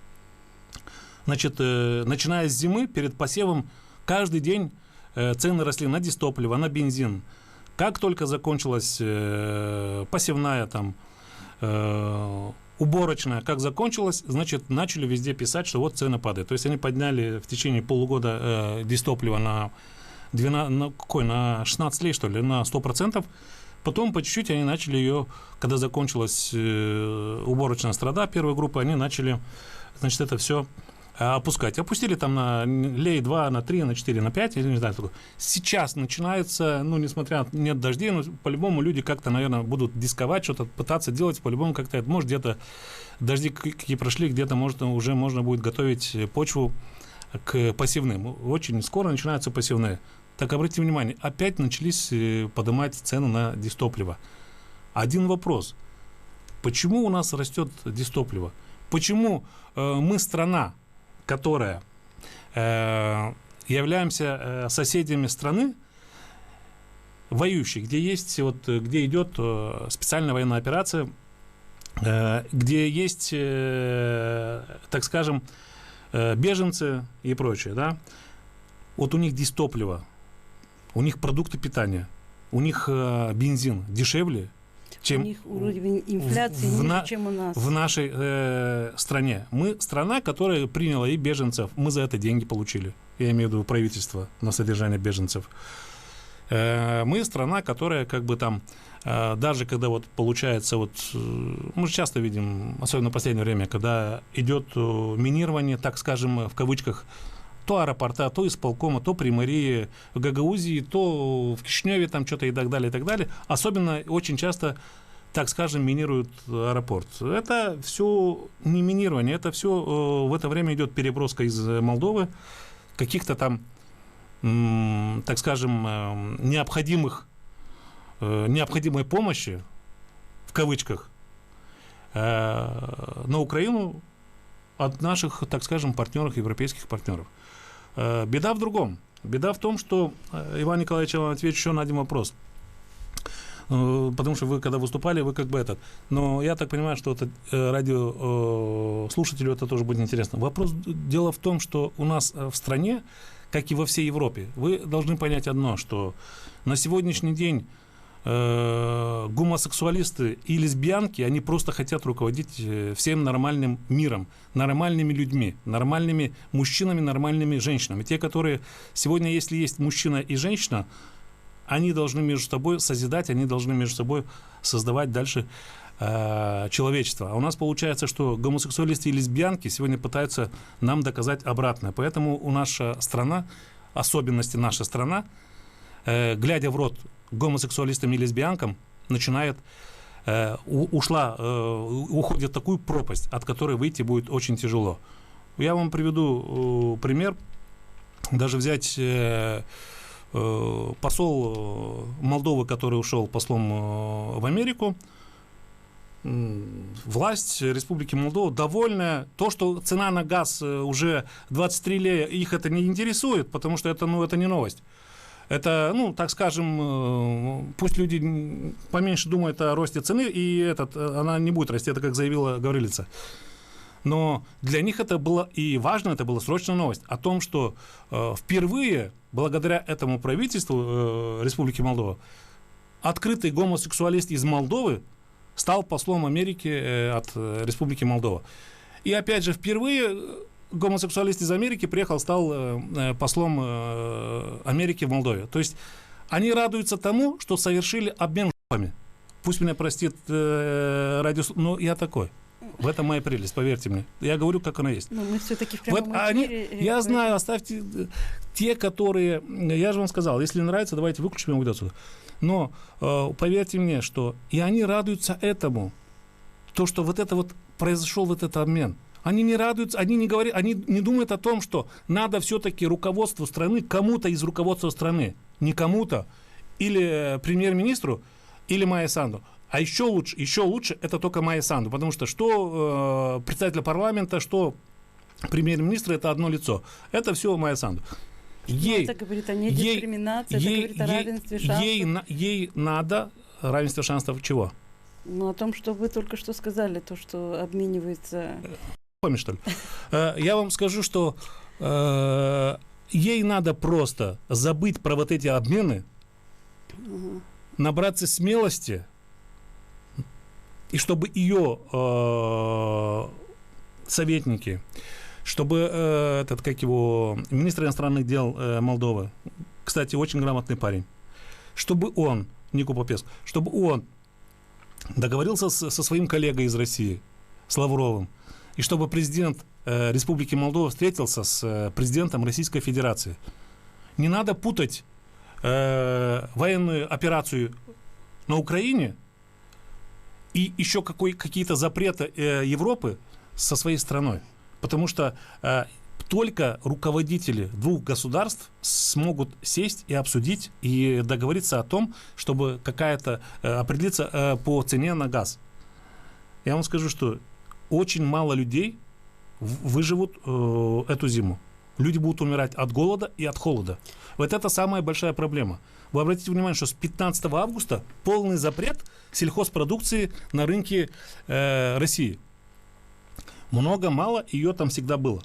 Значит, начиная с зимы, перед посевом, каждый день цены росли на дистопливо, на бензин. Как только закончилась посевная, там, уборочная, как закончилась, значит, начали везде писать, что вот цены падают. То есть они подняли в течение полугода дистопливо на 16 лей, что ли, на 100%. Потом по чуть-чуть они начали ее, когда закончилась уборочная страда первой группы, они начали, значит, это все опускать. Опустили там на лей 2, на 3, на 4, на 5, или не знаю, такое. Сейчас начинается, ну, несмотря на нет дождей, но по-любому люди как-то, наверное, будут дисковать, что-то пытаться делать, по-любому как-то, может, где-то дожди какие прошли, где-то, может, уже можно будет готовить почву к посевным. Очень скоро начинаются посевные. Так, обратите внимание, опять начались поднимать цены на дистопливо. Один вопрос. Почему у нас растет дистопливо? Почему мы страна, которая являемся соседями страны, воюющей, где есть, вот, где идет специальная военная операция, где есть, так скажем, беженцы и прочее, да, вот у них дистопливо, у них продукты питания, у них бензин дешевле, чем у них уровень инфляции ниже, чем у нас. В нашей стране. Мы страна, которая приняла и беженцев, мы за это деньги получили, я имею в виду правительство на содержание беженцев. Мы страна, которая как бы там, даже когда вот получается, вот мы же часто видим, особенно в последнее время, когда идет минирование, так скажем, в кавычках, то аэропорта, то исполкома, то примарии в Гагаузии, то в Кишиневе там что-то и так далее, особенно очень часто, так скажем, минируют аэропорт. Это все не минирование, это все в это время идет переброска из Молдовы каких-то там, так скажем, необходимой помощи, в кавычках, на Украину от наших, так скажем, партнеров, европейских партнеров. Беда в другом. Беда в том, что, Иван Николаевич, я вам отвечу еще на один вопрос. Потому что вы, когда выступали, вы как бы этот... Но я так понимаю, что это радиослушателю это тоже будет интересно. Дело в том, что у нас в стране, как и во всей Европе, вы должны понять одно, что на сегодняшний день гомосексуалисты и лесбиянки, они просто хотят руководить всем нормальным миром, нормальными людьми, нормальными мужчинами, нормальными женщинами. Те, которые сегодня, если есть мужчина и женщина, они должны между собой созидать, они должны между собой создавать дальше человечество. А у нас получается, что гомосексуалисты и лесбиянки сегодня пытаются нам доказать обратное. Поэтому наша страна, особенности наша страна, глядя в рот гомосексуалистам и лесбиянкам, начинает, уходит в такую пропасть, от которой выйти будет очень тяжело. Я вам приведу пример. Даже взять посол Молдовы, который ушел послом в Америку, власть Республики Молдова довольна. То, что цена на газ уже 23 лея, их это не интересует, потому что это не новость. Это, так скажем, пусть люди поменьше думают о росте цены, и она не будет расти, это как заявила Гаврилица. Но для них это было и важно, это была срочная новость о том, что впервые, благодаря этому правительству Республики Молдова, открытый гомосексуалист из Молдовы стал послом Америки от Республики Молдова. И опять же, впервые гомосексуалист из Америки стал послом Америки в Молдове. То есть они радуются тому, что совершили обмен ***ами. Пусть меня простит но я такой. В этом моя прелесть, поверьте мне. Я говорю, как оно есть. Но мы все-таки в прямом эфире. Я знаю, оставьте те, которые... Я же вам сказал, если не нравится, давайте выключим его отсюда. Но поверьте мне, что и они радуются этому. То, что произошел этот обмен. Они не радуются, они не говорят, они не думают о том, что надо все-таки руководству страны, кому-то из руководства страны, не кому-то, или премьер-министру, или Майе Санду. А еще лучше это только Майе Санду, потому что председатель парламента, что премьер-министр, это одно лицо. Это все Майе Санду. Это говорит о недискриминации, это говорит о равенстве шансов. Ей надо равенство шансов чего? О том, что вы только что сказали, то, что обменивается... Помнишь, что ли? Я вам скажу, что ей надо просто забыть про вот эти обмены, набраться смелости, и чтобы ее советники, чтобы министр иностранных дел Молдовы, кстати, очень грамотный парень, чтобы он, Нику Попеску, чтобы он договорился со своим коллегой из России, с Лавровым, и чтобы президент Республики Молдова встретился с президентом Российской Федерации. Не надо путать военную операцию на Украине и еще какие-то запреты Европы со своей страной. Потому что только руководители двух государств смогут сесть и обсудить и договориться о том, чтобы определиться по цене на газ. Я вам скажу, что очень мало людей выживут эту зиму. Люди будут умирать от голода и от холода. Вот это самая большая проблема. Вы обратите внимание, что с 15 августа полный запрет сельхозпродукции на рынке России. Много, мало, ее там всегда было.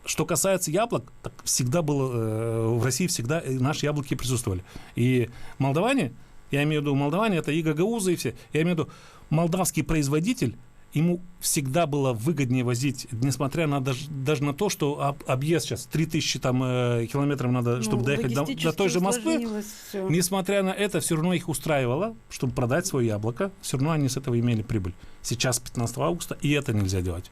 Что касается яблок, так всегда было, в России всегда наши яблоки присутствовали. И молдаване, я имею в виду молдаване, это и гагаузы, и все. Я имею в виду, молдавский производитель, ему всегда было выгоднее возить, несмотря на даже на то, что объезд сейчас 3000 километров надо, чтобы доехать до той же Москвы. Несмотря на это, все равно их устраивало, чтобы продать свое яблоко. Все равно они с этого имели прибыль. Сейчас 15 августа, и это нельзя делать.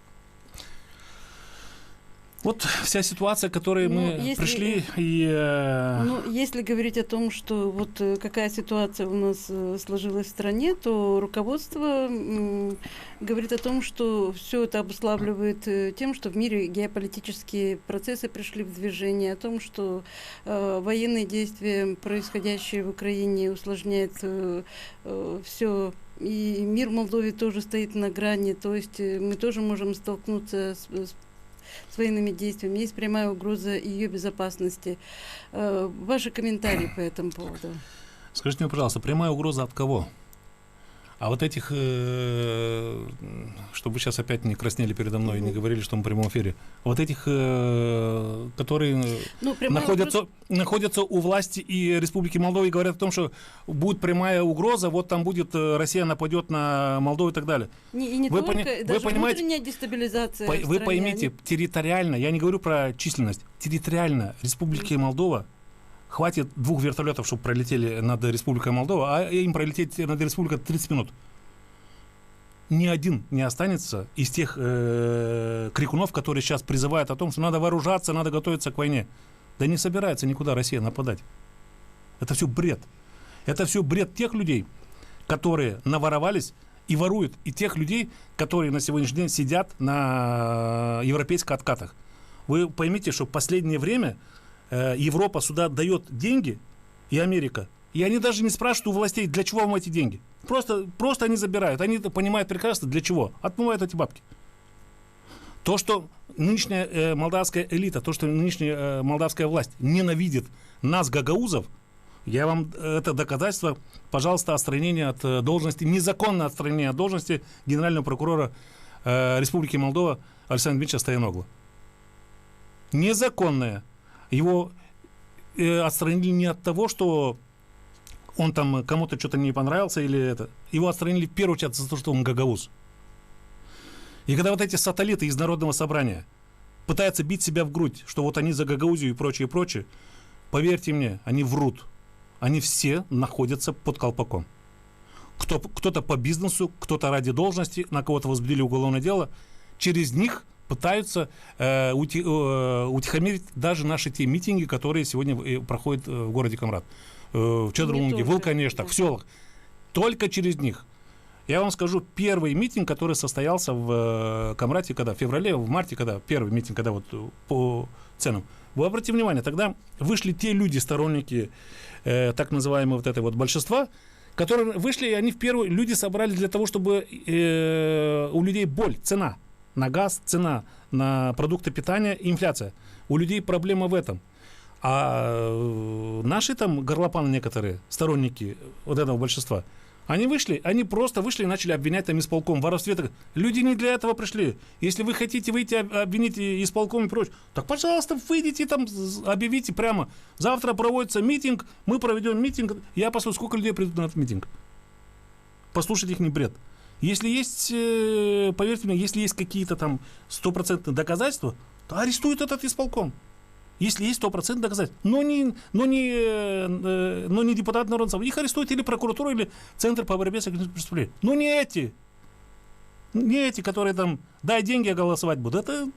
Вот вся ситуация, к которой мы пришли. Если говорить о том, что вот какая ситуация у нас сложилась в стране, то руководство говорит о том, что все это обуславливает тем, что в мире геополитические процессы пришли в движение, о том, что военные действия, происходящие в Украине, усложняют все. И мир в Молдове тоже стоит на грани, то есть мы тоже можем столкнуться с военными действиями. Есть прямая угроза ее безопасности. Ваши комментарии по этому поводу? Скажите мне, пожалуйста, прямая угроза от кого? А вот этих, чтобы вы сейчас опять не краснели передо мной и не говорили, что мы в прямом эфире, вот этих, которые находятся у власти и Республики Молдова и говорят о том, что будет прямая угроза, вот там будет Россия нападет на Молдову и так далее. Вы понимаете, внутренняя дестабилизация. Вы поймите, территориально, я не говорю про численность, территориально Республики Молдова хватит 2 вертолетов, чтобы пролетели над Республикой Молдова, а им пролететь над Республикой 30 минут. Ни один не останется из тех крикунов, которые сейчас призывают о том, что надо вооружаться, надо готовиться к войне. Да не собирается никуда Россия нападать. Это все бред. Это все бред тех людей, которые наворовались и воруют, и тех людей, которые на сегодняшний день сидят на европейских откатах. Вы поймите, что в последнее время Европа сюда дает деньги, и Америка, и они даже не спрашивают у властей, для чего вам эти деньги. Просто они забирают. Они понимают прекрасно, для чего. Отмывают эти бабки. То, что нынешняя молдавская элита, то, что нынешняя молдавская власть ненавидит нас, гагаузов, я вам это доказательство, пожалуйста, отстранение от должности, незаконное отстранение от должности генерального прокурора Республики Молдова Александра Дмитриевича Стояногла. Незаконное. Его отстранили не от того, что он там кому-то что-то не понравился или это. Его отстранили в первую очередь за то, что он гагауз. И когда вот эти сателлиты из Народного собрания пытаются бить себя в грудь, что вот они за Гагаузию и прочее, поверьте мне, они врут. Они все находятся под колпаком. Кто-то по бизнесу, кто-то ради должности, на кого-то возбудили уголовное дело. Через них пытаются утихомирить даже наши те митинги, которые сегодня проходят в городе Камрад. В Чедрулунге, в Вулканештах, в селах. Только через них. Я вам скажу, первый митинг, который состоялся в Камрате, когда в феврале, в марте, когда первый митинг, когда вот по ценам. Вы обратите внимание, тогда вышли те люди, сторонники так называемого вот этого вот большинства, которые вышли, и они люди собрали для того, чтобы у людей боль, цена на газ, цена на продукты питания, инфляция. У людей проблема в этом. А наши там горлопаны некоторые, сторонники вот этого большинства, они просто вышли и начали обвинять там исполком в воровстве. Люди не для этого пришли. Если вы хотите выйти, обвинить исполком и прочее, так, пожалуйста, выйдите там, объявите прямо. Завтра проводится митинг, мы проведем митинг. Я посмотрю, сколько людей придут на этот митинг. Послушать их не бред. Если есть, поверьте мне, если есть какие-то там 100% доказательства, то арестуют этот исполком. Если есть 100% доказательств, но не депутат Народного собрания. Их арестуют или прокуратура, или Центр по борьбе с экономическими преступлениями. Но не эти, которые там, дай деньги, я голосовать буду. Это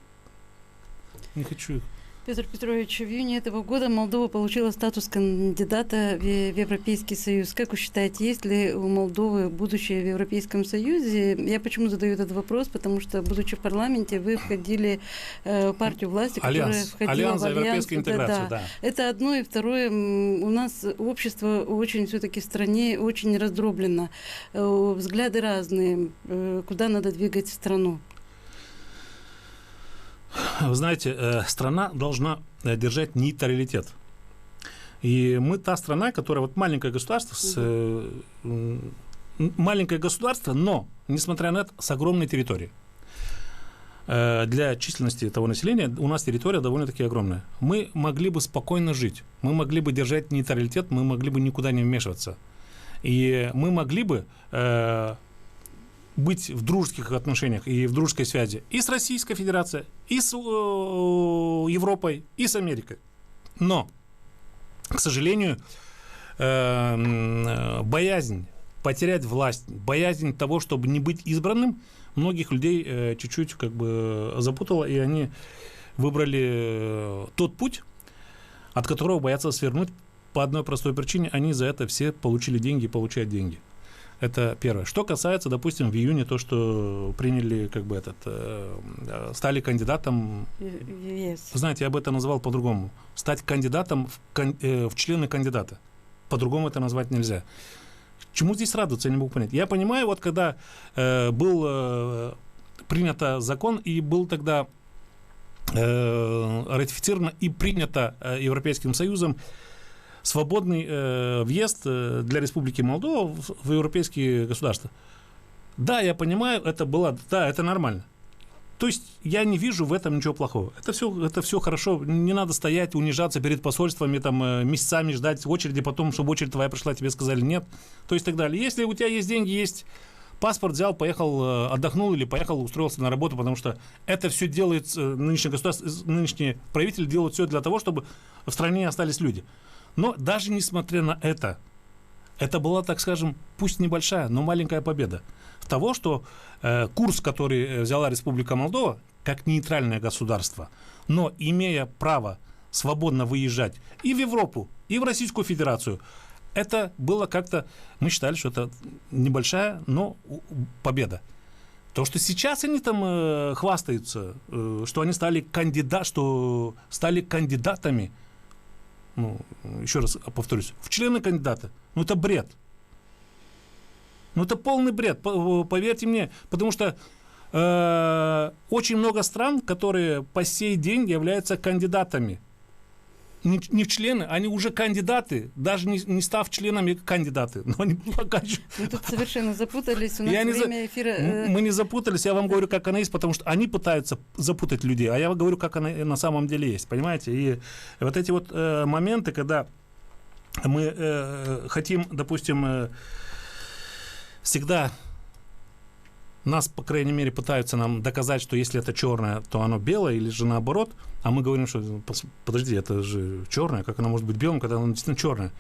не хочу их. Петр Петрович, в июне этого года Молдова получила статус кандидата в Европейский Союз. Как вы считаете, есть ли у Молдовы будущее в Европейском Союзе? Я почему задаю этот вопрос? Потому что, будучи в парламенте, вы входили в партию власти, которая входила Альянс в за европейскую интеграцию, да. Это одно. И второе, у нас общество очень все-таки в стране очень раздроблено. Взгляды разные. Куда надо двигать страну? Вы знаете, страна должна держать нейтралитет. И мы та страна, которая вот маленькое государство, маленькое государство, но, несмотря на это, с огромной территорией. Для численности того населения у нас территория довольно-таки огромная. Мы могли бы спокойно жить, мы могли бы держать нейтралитет, мы могли бы никуда не вмешиваться. И мы могли бы быть в дружеских отношениях и в дружеской связи и с Российской Федерацией, и с Европой, и с Америкой. Но, к сожалению, боязнь потерять власть, боязнь того, чтобы не быть избранным, многих людей чуть-чуть как бы запутала, и они выбрали тот путь, от которого боятся свернуть по одной простой причине. Они за это все получили деньги и получают деньги. Это первое. Что касается, допустим, в июне то, что приняли, как бы стали кандидатом. Yes. Знаете, я бы это назвал по-другому. Стать кандидатом в члены кандидата. По-другому это назвать нельзя. Чему здесь радоваться, я не могу понять. Я понимаю, вот когда был принят закон и был тогда ратифицировано и принято Европейским Союзом свободный въезд для Республики Молдова в европейские государства. Да, я понимаю, это нормально. То есть я не вижу в этом ничего плохого. Это все хорошо. Не надо стоять, унижаться перед посольствами, месяцами ждать в очереди, потом, чтобы очередь твоя пришла, тебе сказали нет. То есть так далее. Если у тебя есть деньги, есть паспорт, взял, поехал, отдохнул или поехал, устроился на работу, потому что это все делает нынешние правители делают все для того, чтобы в стране остались люди. Но даже несмотря на это была, так скажем, пусть небольшая, но маленькая победа. Того, что курс, который взяла Республика Молдова, как нейтральное государство, но имея право свободно выезжать и в Европу, и в Российскую Федерацию, это было как-то, мы считали, что это небольшая, но победа. То, что сейчас они там хвастаются, что они стали кандидатами, еще раз повторюсь, в члены кандидата, это бред. Это полный бред, поверьте мне, потому что очень много стран, которые по сей день являются кандидатами. Не в члены, они уже кандидаты, даже не став членами кандидаты. Но они пока еще... Мы тут совершенно запутались, у нас время эфира... Мы не запутались, я вам говорю, как она есть, потому что они пытаются запутать людей, а я вам говорю, как она на самом деле есть, понимаете? И вот эти вот моменты, когда мы хотим, допустим, всегда нас, по крайней мере, пытаются нам доказать, что если это черное, то оно белое, или же наоборот. А мы говорим, что подожди, это же черное, как оно может быть белым, когда оно действительно черное.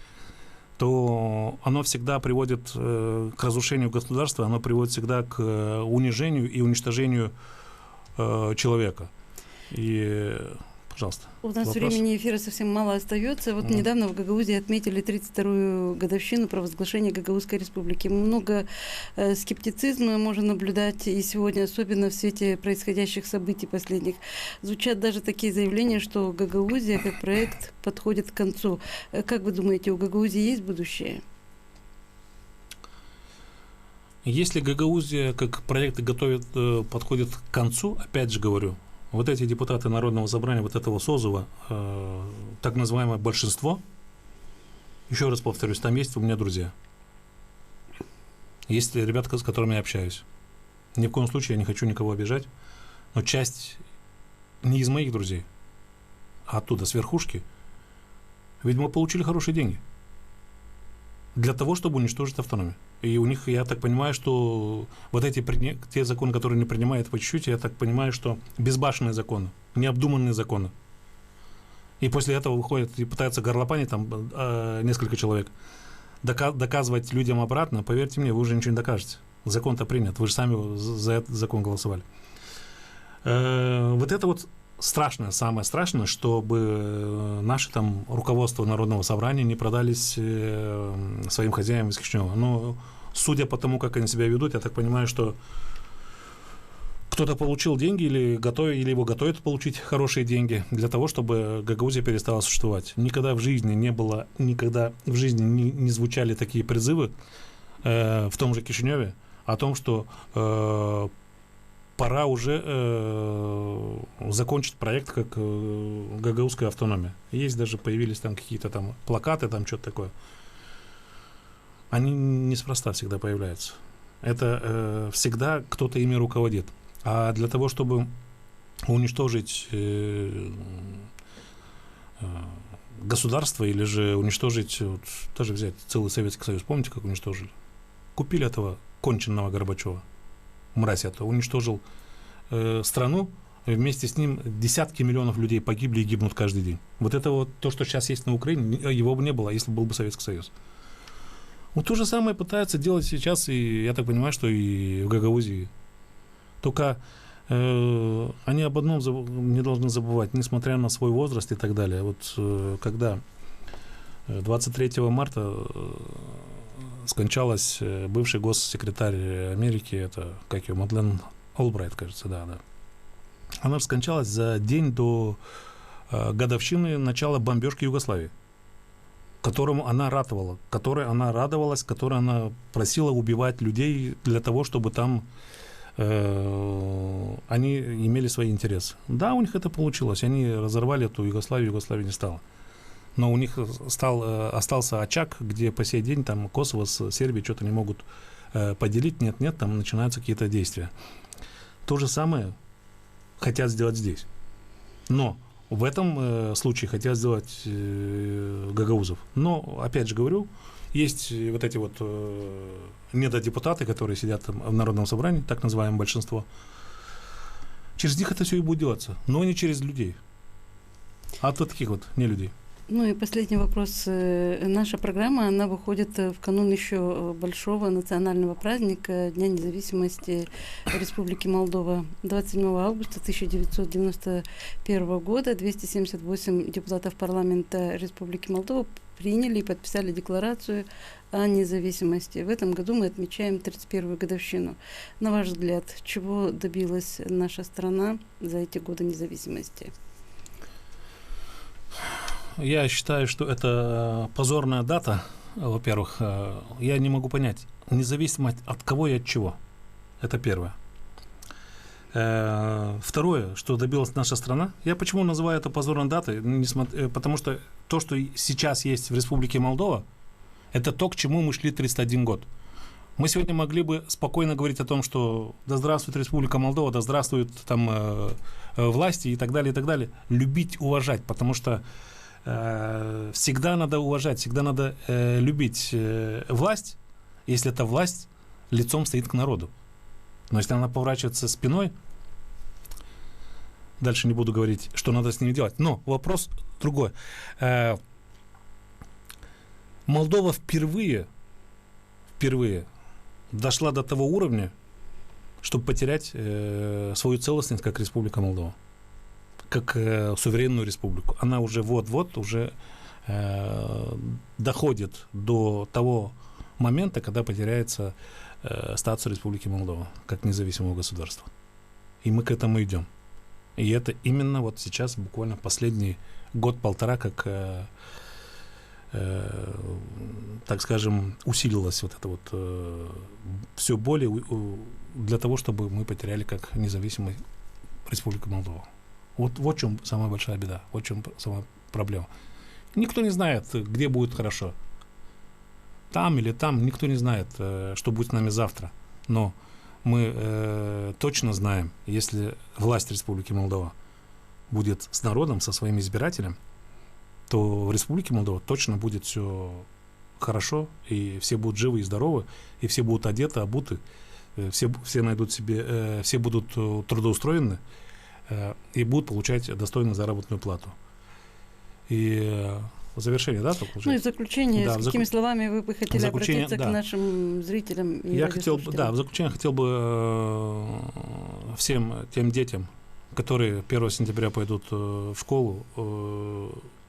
То оно всегда приводит к разрушению государства, оно приводит всегда к унижению и уничтожению человека. И... Пожалуйста. У нас времени эфира совсем мало остается. Вот недавно в Гагаузии отметили 32-ю годовщину провозглашения Гагаузской республики. Много скептицизма можно наблюдать и сегодня, особенно в свете происходящих событий последних. Звучат даже такие заявления, что Гагаузия как проект подходит к концу. Как вы думаете, у Гагаузии есть будущее? Если Гагаузия как проект подходит к концу, опять же говорю, вот эти депутаты Народного собрания, вот этого созыва, так называемое большинство, еще раз повторюсь, там есть у меня друзья. Есть ребята, с которыми я общаюсь. Ни в коем случае я не хочу никого обижать, но часть не из моих друзей, а оттуда, с верхушки, видимо, получили хорошие деньги для того, чтобы уничтожить автономию. И у них, я так понимаю, что вот те законы, которые не принимают по чуть-чуть, я так понимаю, что безбашенные законы, необдуманные законы. И после этого выходят и пытаются горлопанить несколько человек, доказывать людям обратно. Поверьте мне, вы уже ничего не докажете. Закон-то принят, вы же сами за этот закон голосовали. Вот это вот страшное, самое страшное, чтобы наше руководство Народного собрания не продались своим хозяевам из Кишинева. Но судя по тому, как они себя ведут, я так понимаю, что кто-то получил деньги или его готовят получить хорошие деньги для того, чтобы Гагаузия перестала существовать. Никогда в жизни не звучали такие призывы в том же Кишиневе о том, что пора уже закончить проект как гагаузская автономия. Есть даже, появились там какие-то там плакаты, там что-то такое. Они неспроста всегда появляются. Это всегда кто-то ими руководит. А для того, чтобы уничтожить государство или же уничтожить, вот, даже взять целый Советский Союз, помните, как уничтожили? Купили этого конченного Горбачева, мразь это, уничтожил страну, вместе с ним десятки миллионов людей погибли и гибнут каждый день. Вот это вот то, что сейчас есть на Украине, его бы не было, если был бы Советский Союз. Вот то же самое пытаются делать сейчас, и я так понимаю, что и в Гагаузии. Только они об одном не должны забывать, несмотря на свой возраст и так далее. Вот когда 23 марта скончалась бывший госсекретарь Америки, это, как ее, Мадлен Олбрайт, кажется, да. Она же скончалась за день до годовщины начала бомбежки Югославии, которому она ратовала, которой она радовалась, которой она просила убивать людей для того, чтобы там они имели свои интересы. Да, у них это получилось. Они разорвали эту Югославию, Югославии не стало. Но у них остался очаг, где по сей день там Косово с Сербией что-то не могут поделить. Нет, там начинаются какие-то действия. То же самое хотят сделать здесь. Но в этом случае хотят сделать гагаузов. Но, опять же говорю, есть вот эти вот недодепутаты, которые сидят там в Народном собрании, так называемое большинство. Через них это все и будет делаться, но не через людей, а от таких вот не людей. Ну и последний вопрос. Наша программа, она выходит в канун еще большого национального праздника Дня независимости Республики Молдова. 27 августа 1991 года 278 депутатов парламента Республики Молдова приняли и подписали декларацию о независимости. В этом году мы отмечаем 31-ю годовщину. На ваш взгляд, чего добилась наша страна за эти годы независимости? Я считаю, что это позорная дата, во-первых. Я не могу понять, независимость от кого и от чего. Это первое. Второе, что добилась наша страна. Я почему называю это позорной датой? Потому что то, что сейчас есть в Республике Молдова, это то, к чему мы шли 31 год. Мы сегодня могли бы спокойно говорить о том, что да здравствует Республика Молдова, да здравствуют там власти и так далее, и так далее. Любить, уважать, потому что всегда надо уважать, всегда надо любить власть, если эта власть лицом стоит к народу. Но если она поворачивается спиной, дальше не буду говорить, что надо с ними делать. Но вопрос другой. Молдова впервые дошла до того уровня, чтобы потерять свою целостность как Республика Молдова, как суверенную республику. Она уже вот-вот уже доходит до того момента, когда потеряется статус Республики Молдова как независимого государства. И мы к этому идем. И это именно вот сейчас, буквально последний год-полтора, как, так скажем, усилилось вот это вот все более для того, чтобы мы потеряли как независимую Республику Молдова. Вот в чем самая большая беда, вот в чем самая проблема. Никто не знает, где будет хорошо. Там или там, никто не знает, что будет с нами завтра. Но мы точно знаем, если власть Республики Молдова будет с народом, со своим избирателем, то в Республике Молдова точно будет все хорошо, и все будут живы и здоровы, и все будут одеты, обуты, все найдут себе, все будут трудоустроены и будут получать достойную заработную плату. И в завершение, да, так ну и в заключение, да, с какими словами вы бы хотели обратиться к нашим зрителям и радиослушателям? В заключение хотел бы всем тем детям, которые 1 сентября пойдут в школу,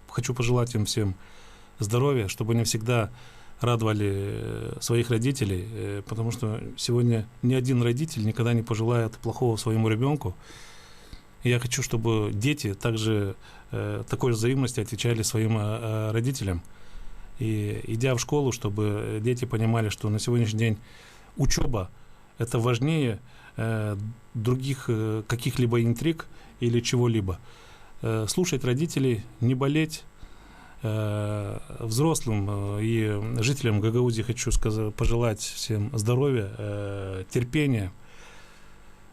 хочу пожелать им всем здоровья, чтобы они всегда радовали своих родителей, потому что сегодня ни один родитель никогда не пожелает плохого своему ребенку. И я хочу, чтобы дети также такой же взаимности отвечали своим родителям. И идя в школу, чтобы дети понимали, что на сегодняшний день учеба – Это важнее других каких-либо интриг или чего-либо. Слушать родителей, не болеть. Взрослым и жителям Гагаузии хочу пожелать всем здоровья, терпения.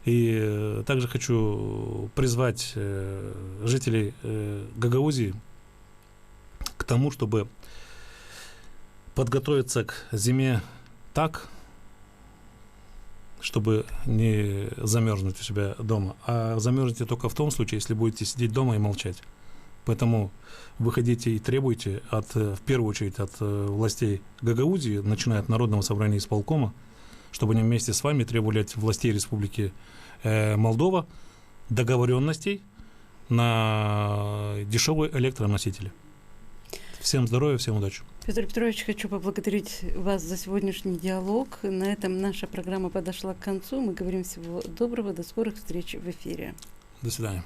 И также хочу призвать жителей Гагаузии к тому, чтобы подготовиться к зиме так, чтобы не замерзнуть у себя дома. А замерзнете только в том случае, если будете сидеть дома и молчать. Поэтому выходите и требуйте, в первую очередь, от властей Гагаузии, начиная от Народного собрания исполкома, чтобы они вместе с вами требовали от властей Республики Молдова договоренностей на дешевые электроносители. Всем здоровья, всем удачи. Петр Петрович, хочу поблагодарить вас за сегодняшний диалог. На этом наша программа подошла к концу. Мы говорим всего доброго, до скорых встреч в эфире. До свидания.